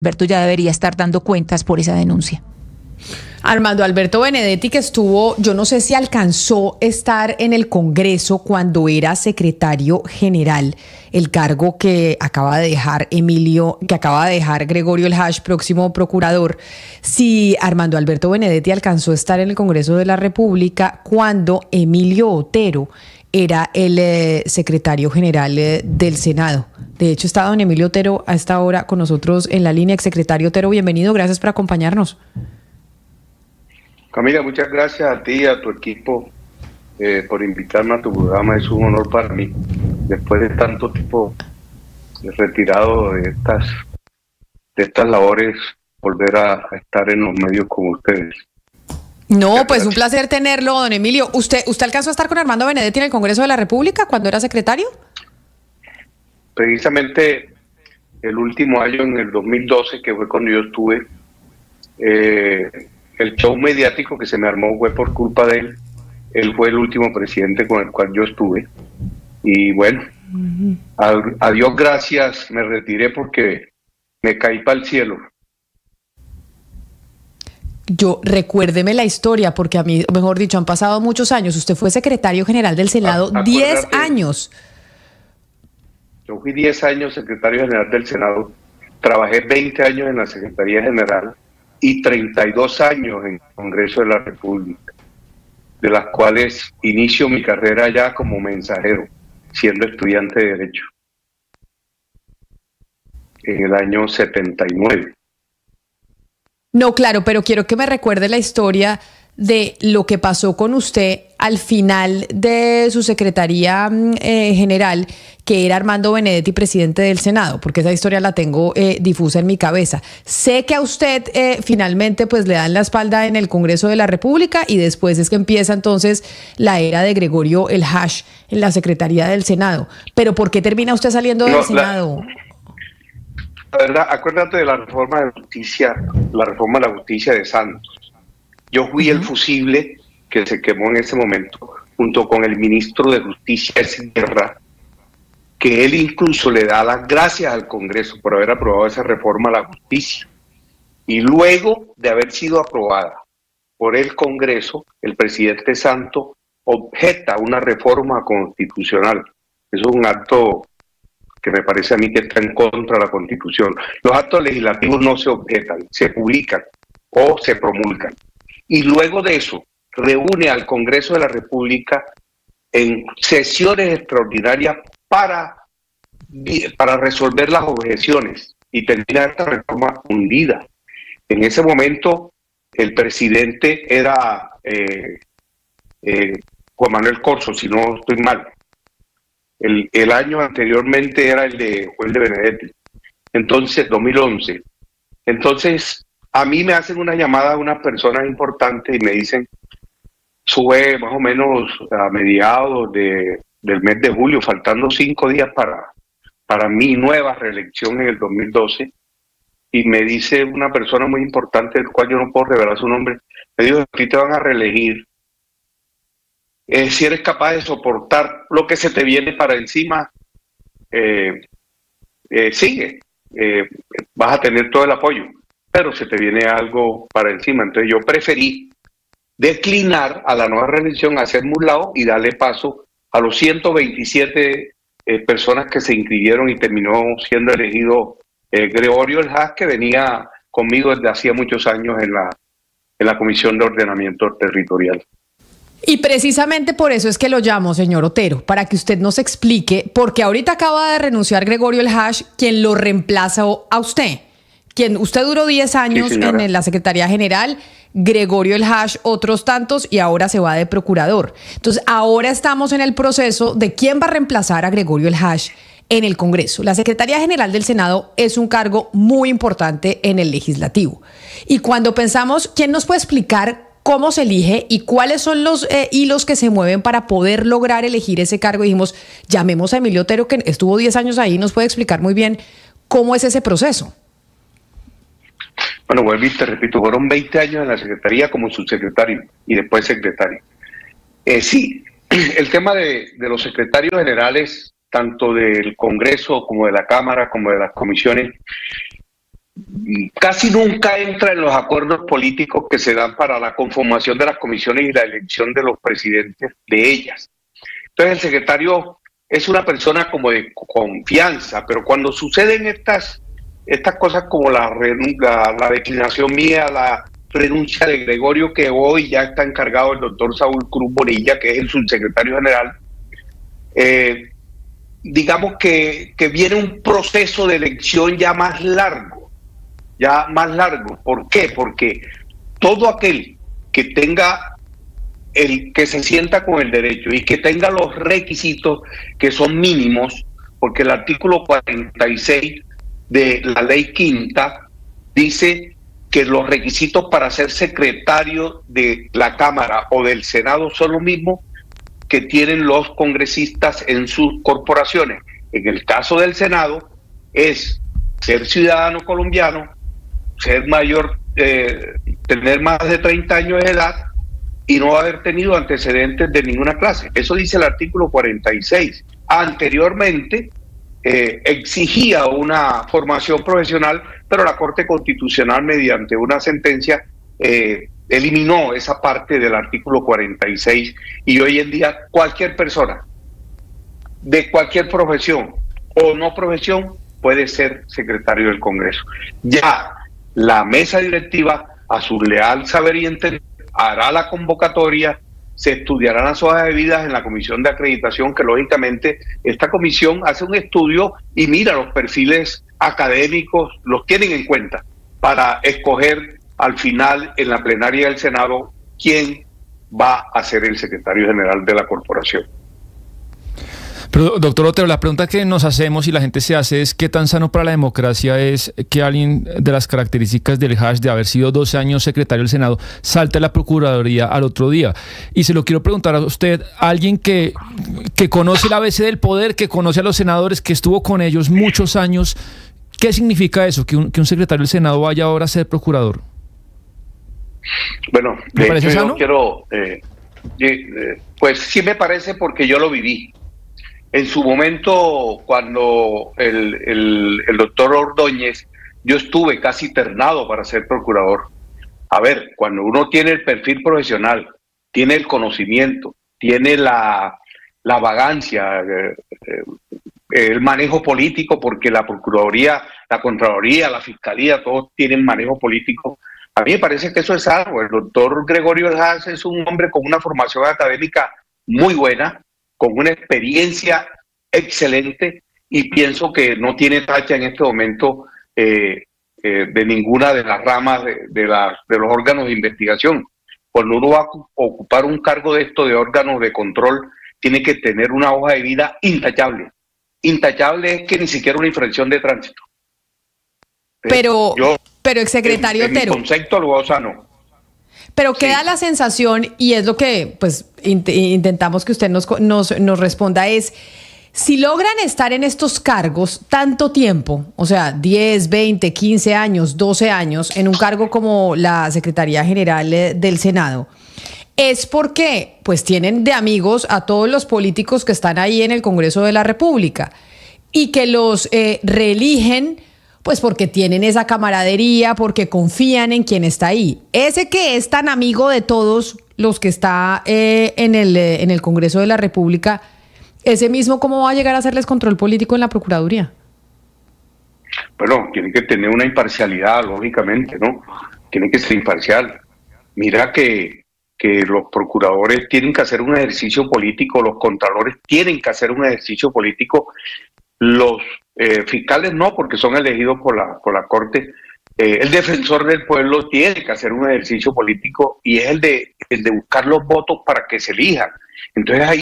Alberto ya debería estar dando cuentas por esa denuncia. Armando Alberto Benedetti, que estuvo, yo no sé si alcanzó a estar en el Congreso cuando era secretario general, el cargo que acaba de dejar Gregorio El Hash, próximo procurador. Si Armando Alberto Benedetti alcanzó a estar en el Congreso de la República cuando Emilio Otero era el secretario general del Senado. De hecho, está don Emilio Otero a esta hora con nosotros en la línea. Exsecretario Otero, bienvenido, gracias por acompañarnos. Camila, muchas gracias a ti y a tu equipo por invitarme a tu programa. Es un honor para mí, después de tanto tiempo retirado de estas labores, volver a estar en los medios con ustedes. No, pues un placer tenerlo, don Emilio. ¿Usted alcanzó a estar con Armando Benedetti en el Congreso de la República cuando era secretario? Precisamente el último año, en el 2012, que fue cuando yo estuve, el show mediático que se me armó fue por culpa de él. Él fue el último presidente con el cual yo estuve. Y bueno, a Dios gracias, me retiré porque me caí para el cielo. Recuérdeme la historia, porque a mí, mejor dicho, han pasado muchos años. Usted fue secretario general del Senado 10 años. Yo fui 10 años secretario general del Senado, trabajé 20 años en la Secretaría General y 32 años en el Congreso de la República, de las cuales inicio mi carrera ya como mensajero, siendo estudiante de Derecho, en el año 79. No, claro, pero quiero que me recuerde la historia de lo que pasó con usted al final de su secretaría general, que era Armando Benedetti, presidente del Senado, porque esa historia la tengo difusa en mi cabeza. Sé que a usted finalmente pues le dan la espalda en el Congreso de la República y después es que empieza entonces la era de Gregorio El Hash en la Secretaría del Senado. Pero ¿por qué termina usted saliendo del Senado? La verdad, acuérdate de la reforma de justicia, la reforma de la justicia de Santos. Yo fui el fusible que se quemó en ese momento, junto con el ministro de Justicia, Sierra, que él incluso le da las gracias al Congreso por haber aprobado esa reforma a la justicia. Y luego de haber sido aprobada por el Congreso, el presidente Santos objeta una reforma constitucional. Eso es un acto que me parece a mí que está en contra de la Constitución. Los actos legislativos no se objetan, se publican o se promulgan. Y luego de eso, reúne al Congreso de la República en sesiones extraordinarias para resolver las objeciones y terminar esta reforma hundida. En ese momento, el presidente era Juan Manuel Corzo, si no estoy mal. El año anteriormente era el de Benedetti. Entonces, 2011. Entonces, a mí me hacen una llamada de unas personas importantes y me dicen, sube más o menos a mediados del mes de julio, faltando 5 días para mi nueva reelección en el 2012, y me dice una persona muy importante, del cual yo no puedo revelar su nombre, me dijo, a ti te van a reelegir, si eres capaz de soportar lo que se te viene para encima, sigue, vas a tener todo el apoyo, pero se te viene algo para encima. Entonces yo preferí declinar a la nueva reelección, hacerme un lado y darle paso a los 127 personas que se inscribieron y terminó siendo elegido Gregorio El Hash, que venía conmigo desde hacía muchos años en la Comisión de Ordenamiento Territorial. Y precisamente por eso es que lo llamo, señor Otero, para que usted nos explique, porque ahorita acaba de renunciar Gregorio El Hash, quien lo reemplazó a usted. Usted duró 10 años en la Secretaría General, Gregorio El Hash otros tantos y ahora se va de procurador. Entonces ahora estamos en el proceso de quién va a reemplazar a Gregorio El Hash en el Congreso. La Secretaría General del Senado es un cargo muy importante en el legislativo. Y cuando pensamos, ¿quién nos puede explicar cómo se elige y cuáles son los hilos que se mueven para poder lograr elegir ese cargo? Dijimos, llamemos a Emilio Otero, que estuvo 10 años ahí, nos puede explicar muy bien cómo es ese proceso. Bueno, vuelvo y te repito, fueron 20 años en la Secretaría como subsecretario y después secretario. Sí, el tema de los secretarios generales, tanto del Congreso como de la Cámara, como de las comisiones, casi nunca entra en los acuerdos políticos que se dan para la conformación de las comisiones y la elección de los presidentes de ellas. Entonces el secretario es una persona como de confianza, pero cuando suceden estas cosas como la declinación mía, la renuncia de Gregorio, que hoy ya está encargado el doctor Saúl Cruz Bonilla, que es el subsecretario general, digamos que viene un proceso de elección ya más largo. ¿Por qué? Porque todo aquel que tenga que se sienta con el derecho y que tenga los requisitos que son mínimos, porque el artículo 46 de la ley quinta dice que los requisitos para ser secretario de la Cámara o del Senado son los mismos que tienen los congresistas en sus corporaciones. En el caso del Senado es ser ciudadano colombiano, ser mayor, tener más de 30 años de edad y no haber tenido antecedentes de ninguna clase. Eso dice el artículo 46. Anteriormente exigía una formación profesional, pero la Corte Constitucional, mediante una sentencia, eliminó esa parte del artículo 46, y hoy en día cualquier persona de cualquier profesión o no profesión puede ser secretario del Congreso. Ya la mesa directiva, a su leal saber y entender, hará la convocatoria, se estudiarán las hojas de vida en la comisión de acreditación, que lógicamente esta comisión hace un estudio y mira los perfiles académicos, los tienen en cuenta para escoger al final en la plenaria del Senado quién va a ser el secretario general de la corporación. Pero, doctor Otero, la pregunta que nos hacemos y la gente se hace es ¿qué tan sano para la democracia es que alguien de las características del Hash, de haber sido 12 años secretario del Senado, salte a la Procuraduría al otro día? Y se lo quiero preguntar a usted, alguien que conoce el ABC del poder, que conoce a los senadores, que estuvo con ellos muchos años, ¿qué significa eso, que un secretario del Senado vaya ahora a ser procurador? Bueno, ¿Me parece sano? Yo quiero, pues sí me parece, porque yo lo viví. En su momento, cuando el doctor Ordóñez, yo estuve casi ternado para ser procurador. A ver, cuando uno tiene el perfil profesional, tiene el conocimiento, tiene la vagancia, el manejo político, porque la Procuraduría, la Contraloría, la Fiscalía, todos tienen manejo político. A mí me parece que eso es algo. El doctor Gregorio Ordóñez es un hombre con una formación académica muy buena, con una experiencia excelente, y pienso que no tiene tacha en este momento de ninguna de las ramas de los órganos de investigación. Cuando uno va a ocupar un cargo de esto, de órganos de control, tiene que tener una hoja de vida intachable. Intachable es que ni siquiera una infracción de tránsito. Pero exsecretario Otero, mi concepto lo sano. pero queda la sensación, y es lo que pues intentamos que usted nos responda, es si logran estar en estos cargos tanto tiempo, o sea, 10, 20, 15 años, 12 años, en un cargo como la Secretaría General del Senado, es porque pues tienen de amigos a todos los políticos que están ahí en el Congreso de la República y que los reeligen pues porque tienen esa camaradería, porque confían en quien está ahí. Ese que es tan amigo de todos los que está en el Congreso de la República, ese mismo, ¿cómo va a llegar a hacerles control político en la Procuraduría? Bueno, tiene que tener una imparcialidad, lógicamente, ¿no? Tiene que ser imparcial. Mira que los procuradores tienen que hacer un ejercicio político, los contralores tienen que hacer un ejercicio político, los fiscales no, porque son elegidos por la Corte. El defensor del pueblo tiene que hacer un ejercicio político, y es el de buscar los votos para que se elijan. Entonces ahí